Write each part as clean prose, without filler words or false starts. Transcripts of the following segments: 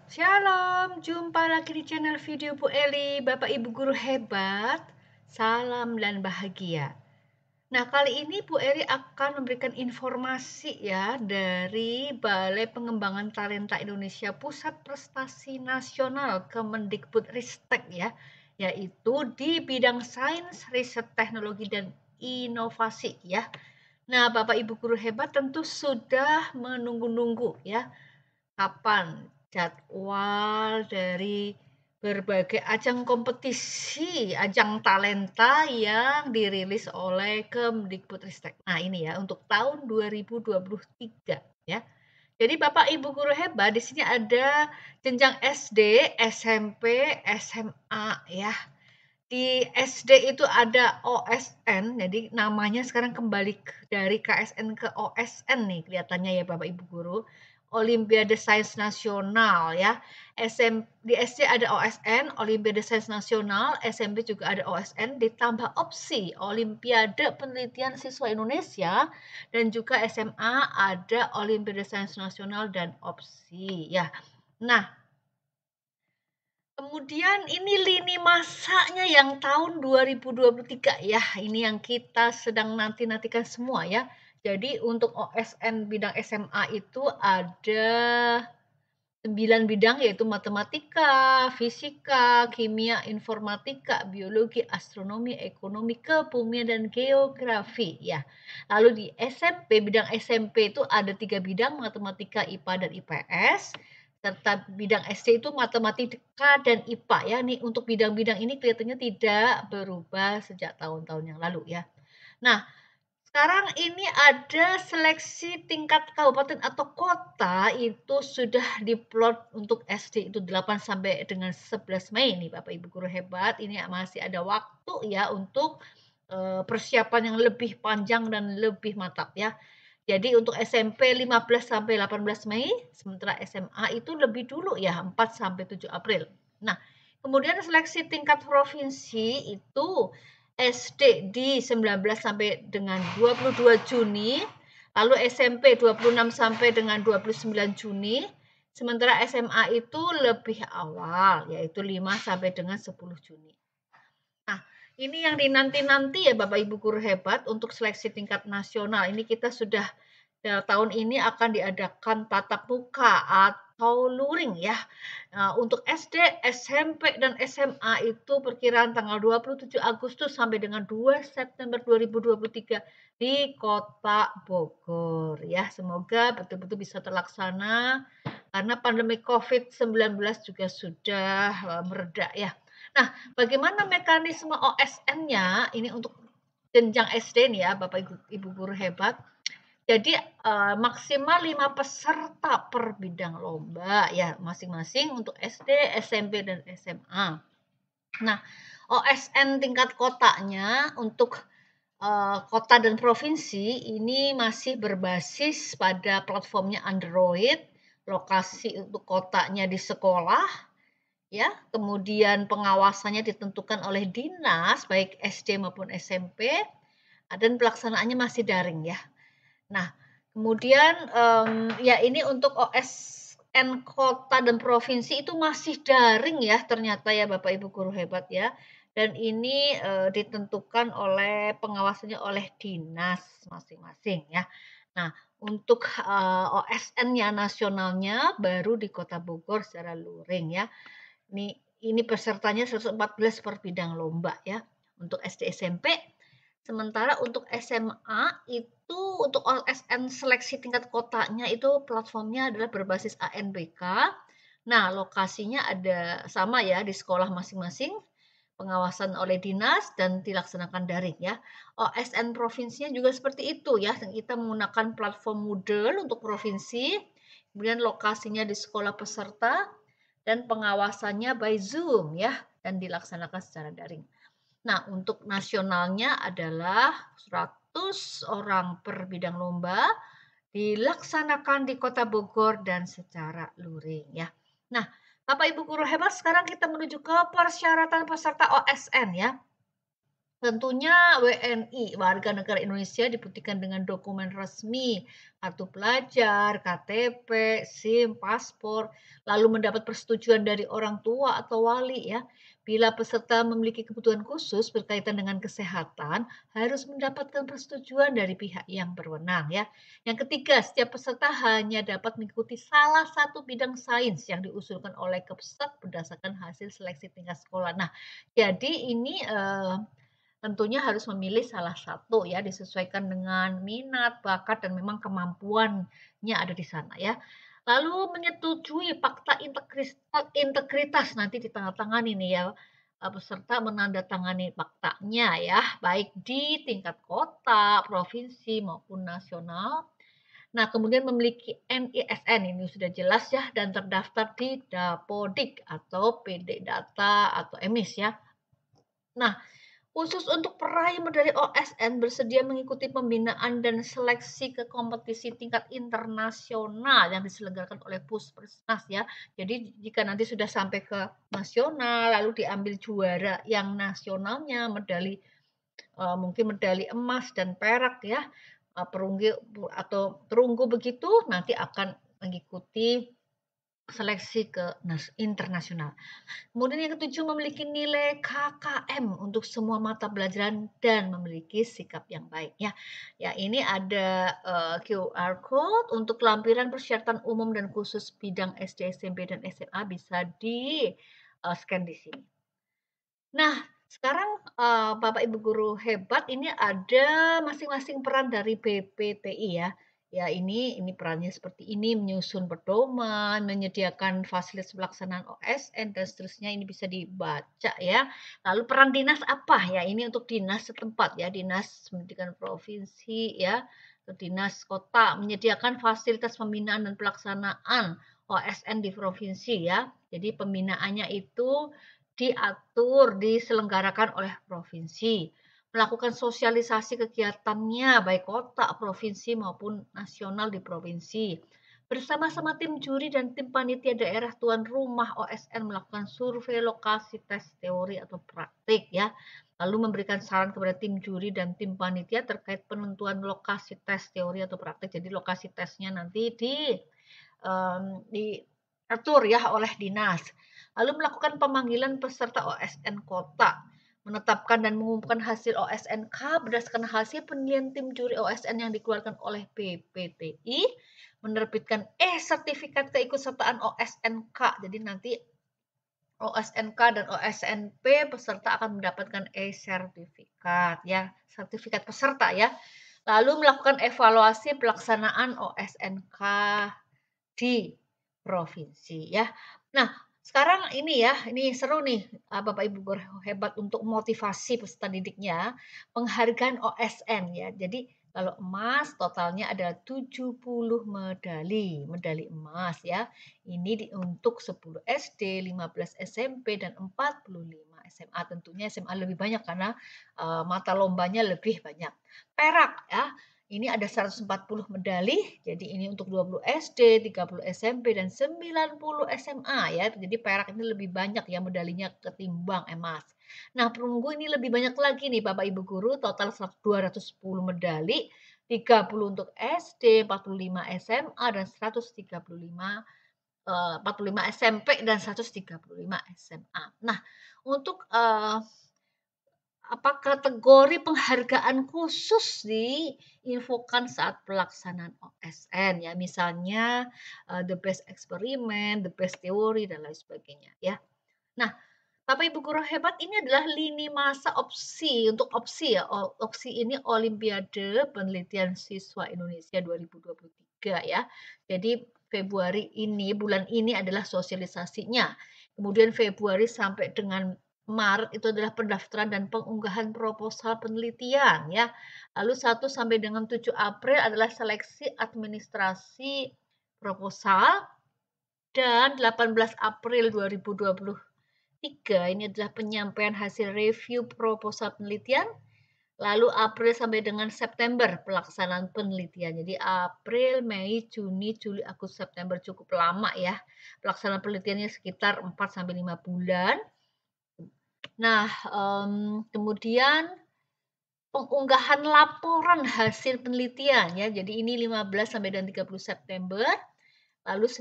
Shalom, jumpa lagi di channel video Bu Eli, Bapak Ibu guru hebat, salam dan bahagia. Nah, kali ini Bu Eli akan memberikan informasi ya dari Balai Pengembangan Talenta Indonesia Pusat Prestasi Nasional Kemendikbudristek ya, yaitu di bidang sains, riset, teknologi, dan inovasi ya. Nah, Bapak Ibu guru hebat tentu sudah menunggu-nunggu ya, kapan jadwal dari berbagai ajang kompetisi, ajang talenta yang dirilis oleh Kemdikbudristek. Nah, ini ya untuk tahun 2023 ya. Jadi Bapak Ibu guru hebat, di sini ada jenjang SD, SMP, SMA ya. Di SD itu ada OSN, jadi namanya sekarang kembali dari KSN ke OSN nih kelihatannya ya Bapak Ibu guru. Olimpiade Sains Nasional ya. Di SD ada OSN, Olimpiade Sains Nasional, SMP juga ada OSN, ditambah opsi Olimpiade Penelitian Siswa Indonesia, dan juga SMA ada Olimpiade Sains Nasional dan opsi ya. Nah, kemudian ini lini masanya yang tahun 2023 ya, ini yang kita sedang nanti-nantikan semua ya. Jadi untuk OSN bidang SMA itu ada 9 bidang yaitu matematika, fisika, kimia, informatika, biologi, astronomi, ekonomi, kebumian, dan geografi ya. Lalu di SMP, bidang SMP itu ada 3 bidang, matematika, IPA, dan IPS. Serta bidang SD itu matematika dan IPA ya. Nih untuk bidang-bidang ini kelihatannya tidak berubah sejak tahun-tahun yang lalu ya. Nah, sekarang ini ada seleksi tingkat kabupaten atau kota itu sudah diplot untuk SD itu 8 sampai dengan 11 Mei nih Bapak Ibu guru hebat. Ini masih ada waktu ya untuk persiapan yang lebih panjang dan lebih mantap ya. Jadi untuk SMP 15 sampai 18 Mei, sementara SMA itu lebih dulu ya 4 sampai 7 April. Nah, kemudian seleksi tingkat provinsi itu SD di 19 sampai dengan 22 Juni, lalu SMP 26 sampai dengan 29 Juni, sementara SMA itu lebih awal, yaitu 5 sampai dengan 10 Juni. Nah, ini yang dinanti-nanti ya Bapak Ibu guru hebat untuk seleksi tingkat nasional. Ini kita sudah tahun ini akan diadakan tatap muka atau luring ya. Nah, untuk SD, SMP, dan SMA itu perkiraan tanggal 27 Agustus sampai dengan 2 September 2023 di Kota Bogor ya. Semoga betul-betul bisa terlaksana karena pandemi COVID-19 juga sudah mereda ya. Nah, bagaimana mekanisme OSN-nya ini untuk jenjang SD nih ya Bapak Ibu guru hebat. Jadi maksimal 5 peserta per bidang lomba ya masing-masing untuk SD, SMP, dan SMA. Nah, OSN tingkat kotanya untuk kota dan provinsi ini masih berbasis pada platformnya Android, lokasi untuk kotanya di sekolah, ya, kemudian pengawasannya ditentukan oleh dinas baik SD maupun SMP, dan pelaksanaannya masih daring ya. Nah, kemudian ya ini untuk OSN kota dan provinsi itu masih daring ya ternyata ya Bapak Ibu guru hebat ya. Dan ini ditentukan oleh pengawasannya oleh dinas masing-masing ya. Nah, untuk OSN-nya nasionalnya baru di Kota Bogor secara luring ya. Ini pesertanya 114 per bidang lomba ya untuk SD SMP. Sementara untuk SMA itu untuk OSN seleksi tingkat kotanya itu platformnya adalah berbasis ANBK. Nah, lokasinya ada sama ya di sekolah masing-masing, pengawasan oleh dinas dan dilaksanakan daring ya. OSN provinsinya juga seperti itu ya. Kita menggunakan platform Moodle untuk provinsi, kemudian lokasinya di sekolah peserta dan pengawasannya by Zoom ya dan dilaksanakan secara daring. Nah, untuk nasionalnya adalah 100 orang per bidang lomba, dilaksanakan di Kota Bogor dan secara luring ya. Nah, Bapak Ibu guru hebat, sekarang kita menuju ke persyaratan peserta OSN ya. Tentunya WNI, warga negara Indonesia dibuktikan dengan dokumen resmi, kartu pelajar, KTP, SIM, paspor, lalu mendapat persetujuan dari orang tua atau wali ya. Bila peserta memiliki kebutuhan khusus berkaitan dengan kesehatan, harus mendapatkan persetujuan dari pihak yang berwenang ya. Yang ketiga, setiap peserta hanya dapat mengikuti salah satu bidang sains yang diusulkan oleh Kepsek berdasarkan hasil seleksi tingkat sekolah. Nah, jadi ini tentunya harus memilih salah satu ya, disesuaikan dengan minat, bakat, dan memang kemampuannya ada di sana ya. Lalu menyetujui fakta integritas nanti ditandatangani nih ya, peserta menandatangani faktanya ya, baik di tingkat kota, provinsi, maupun nasional. Nah, kemudian memiliki NISN ini sudah jelas ya dan terdaftar di Dapodik atau PD Data atau EMIS ya. Nah, khusus untuk peraih medali OSN bersedia mengikuti pembinaan dan seleksi ke kompetisi tingkat internasional yang diselenggarakan oleh Puspersnas ya. Jadi jika nanti sudah sampai ke nasional lalu diambil juara yang nasionalnya medali mungkin medali emas dan perak ya, perunggu atau perunggu begitu nanti akan mengikuti seleksi ke internasional. Kemudian yang ketujuh memiliki nilai KKM untuk semua mata pelajaran dan memiliki sikap yang baik ya. Ya, ini ada QR code untuk lampiran persyaratan umum dan khusus bidang SD, SMP dan SMA bisa di scan di sini. Nah, sekarang Bapak Ibu guru hebat ini ada masing-masing peran dari BPTI ya. Ya ini perannya seperti ini, menyusun pedoman, menyediakan fasilitas pelaksanaan OSN dan seterusnya ini bisa dibaca ya. Lalu peran dinas apa ya? Ini untuk dinas setempat ya, dinas pendidikan provinsi ya, atau dinas kota menyediakan fasilitas pembinaan dan pelaksanaan OSN di provinsi ya. Jadi pembinaannya itu diatur, diselenggarakan oleh provinsi. Melakukan sosialisasi kegiatannya baik kota, provinsi maupun nasional di provinsi. Bersama-sama tim juri dan tim panitia daerah tuan rumah OSN melakukan survei lokasi tes teori atau praktik ya. Lalu memberikan saran kepada tim juri dan tim panitia terkait penentuan lokasi tes teori atau praktik. Jadi lokasi tesnya nanti diatur ya oleh dinas. Lalu melakukan pemanggilan peserta OSN kota, menetapkan dan mengumumkan hasil OSNK berdasarkan hasil penilaian tim juri OSN yang dikeluarkan oleh BPTI, menerbitkan sertifikat keikutsertaan OSNK. Jadi nanti OSNK dan OSNP peserta akan mendapatkan sertifikat ya, sertifikat peserta ya. Lalu melakukan evaluasi pelaksanaan OSNK di provinsi ya. Nah, sekarang ini ya, ini seru nih Bapak Ibu guru hebat untuk motivasi peserta didiknya, penghargaan OSN ya. Jadi kalau emas totalnya ada 70 medali, medali emas ya. Ini untuk 10 SD, 15 SMP dan 45 SMA. Tentunya SMA lebih banyak karena mata lombanya lebih banyak. Perak ya. Ini ada 140 medali, jadi ini untuk 20 SD, 30 SMP, dan 90 SMA ya. Jadi perak ini lebih banyak ya medalinya ketimbang emas. Nah, perunggu ini lebih banyak lagi nih Bapak Ibu guru, total 210 medali, 30 untuk SD, 45 SMA, dan 135 45 SMP dan 135 SMA. Nah, untuk apa kategori penghargaan khusus diinfokan saat pelaksanaan OSN ya, misalnya the best eksperimen, the best teori dan lain sebagainya ya. Nah, Bapak Ibu guru hebat ini adalah lini masa opsi untuk opsi ya. Opsi ini Olimpiade Penelitian Siswa Indonesia 2023 ya. Jadi Februari ini, bulan ini adalah sosialisasinya. Kemudian Februari sampai dengan Maret itu adalah pendaftaran dan pengunggahan proposal penelitian ya. Lalu 1 sampai dengan 7 April adalah seleksi administrasi proposal dan 18 April 2023 ini adalah penyampaian hasil review proposal penelitian. Lalu April sampai dengan September pelaksanaan penelitian. Jadi April, Mei, Juni, Juli, Agustus, September cukup lama ya. Pelaksanaan penelitiannya sekitar 4 sampai 5 bulan. Nah, kemudian pengunggahan laporan hasil penelitian ya. Jadi ini 15 sampai dengan 30 September, lalu 2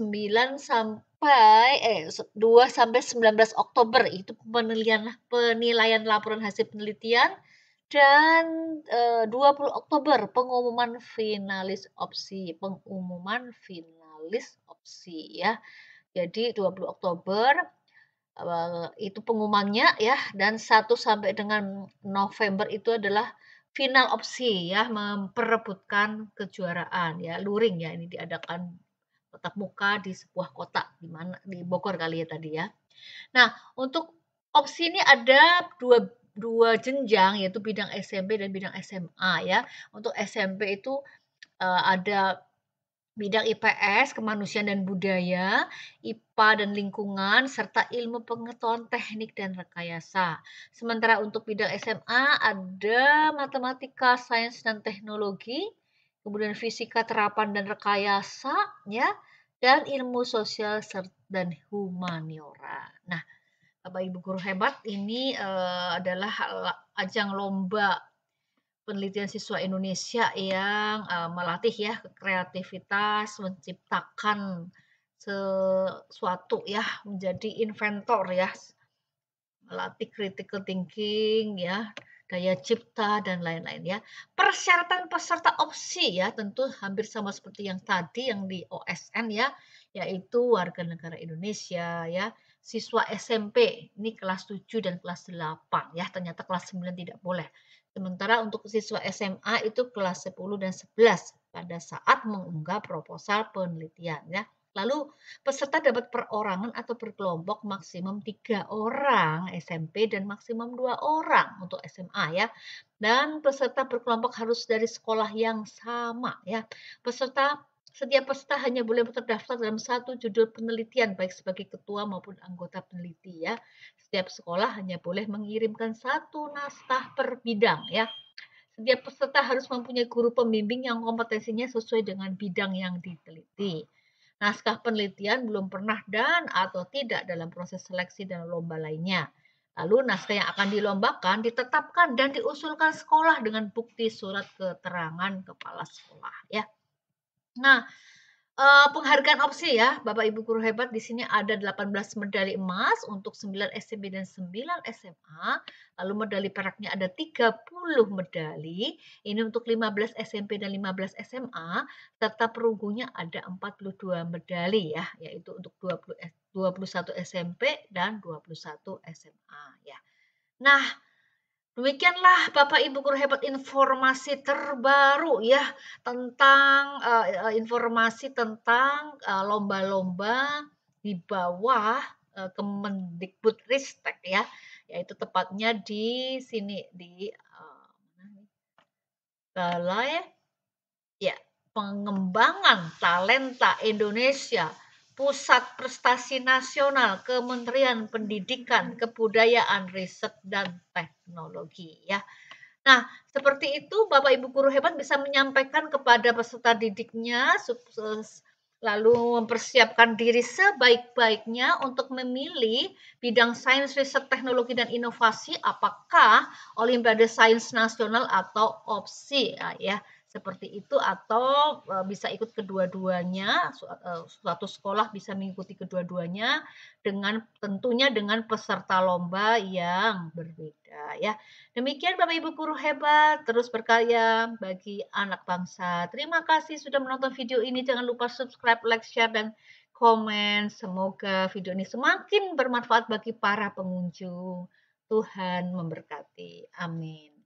sampai 19 Oktober itu penilaian laporan hasil penelitian, dan 20 Oktober pengumuman finalis opsi ya. Jadi 20 Oktober itu pengumumannya ya, dan 1 sampai dengan November itu adalah final opsi ya, memperebutkan kejuaraan ya, luring ya, ini diadakan tatap muka di sebuah kota di mana, di Bogor kali ya tadi ya. Nah, untuk opsi ini ada dua jenjang, yaitu bidang SMP dan bidang SMA ya. Untuk SMP itu ada bidang IPS, kemanusiaan dan budaya, IPA dan lingkungan, serta ilmu pengetahuan teknik dan rekayasa. Sementara untuk bidang SMA ada matematika, sains dan teknologi, kemudian fisika, terapan dan rekayasa, ya, dan ilmu sosial dan humaniora. Nah, Bapak Ibu guru hebat, ini adalah ajang lomba penelitian siswa Indonesia yang melatih ya kreativitas, menciptakan sesuatu ya, menjadi inventor ya, melatih critical thinking ya, daya cipta dan lain-lain ya. Persyaratan peserta opsi ya tentu hampir sama seperti yang tadi yang di OSN ya, yaitu warga negara Indonesia ya, siswa SMP, ini kelas 7 dan kelas 8 ya, ternyata kelas 9 tidak boleh. Sementara untuk siswa SMA itu kelas 10 dan 11 pada saat mengunggah proposal penelitian ya. Lalu peserta dapat perorangan atau berkelompok maksimum 3 orang SMP dan maksimum 2 orang untuk SMA ya. Dan peserta berkelompok harus dari sekolah yang sama ya. Setiap peserta hanya boleh terdaftar dalam satu judul penelitian baik sebagai ketua maupun anggota peneliti ya. Setiap sekolah hanya boleh mengirimkan satu naskah per bidang ya. Setiap peserta harus mempunyai guru pembimbing yang kompetensinya sesuai dengan bidang yang diteliti. Naskah penelitian belum pernah dan atau tidak dalam proses seleksi dan lomba lainnya. Lalu naskah yang akan dilombakan ditetapkan dan diusulkan sekolah dengan bukti surat keterangan kepala sekolah ya. Nah, penghargaan opsi ya, Bapak Ibu guru hebat, di sini ada 18 medali emas untuk 9 SMP dan 9 SMA. Lalu medali peraknya ada 30 medali. Ini untuk 15 SMP dan 15 SMA, serta perunggunya ada 42 medali ya, yaitu untuk 21 SMP dan 21 SMA ya. Nah, demikianlah Bapak Ibu guru hebat informasi terbaru ya tentang informasi tentang lomba-lomba di bawah Kemendikbudristek ya, yaitu tepatnya di sini di Balai ya Pengembangan Talenta Indonesia, Pusat Prestasi Nasional, Kementerian Pendidikan, Kebudayaan, Riset dan Teknologi ya. Nah, seperti itu Bapak Ibu guru hebat bisa menyampaikan kepada peserta didiknya, lalu mempersiapkan diri sebaik-baiknya untuk memilih bidang sains, riset, teknologi, dan inovasi, apakah Olimpiade Sains Nasional atau opsi ya. Seperti itu, atau bisa ikut kedua-duanya, suatu sekolah bisa mengikuti kedua-duanya tentunya dengan peserta lomba yang berbeda ya. Demikian Bapak Ibu guru hebat, terus berkarya bagi anak bangsa. Terima kasih sudah menonton video ini. Jangan lupa subscribe, like, share, dan komen. Semoga video ini semakin bermanfaat bagi para pengunjung. Tuhan memberkati. Amin.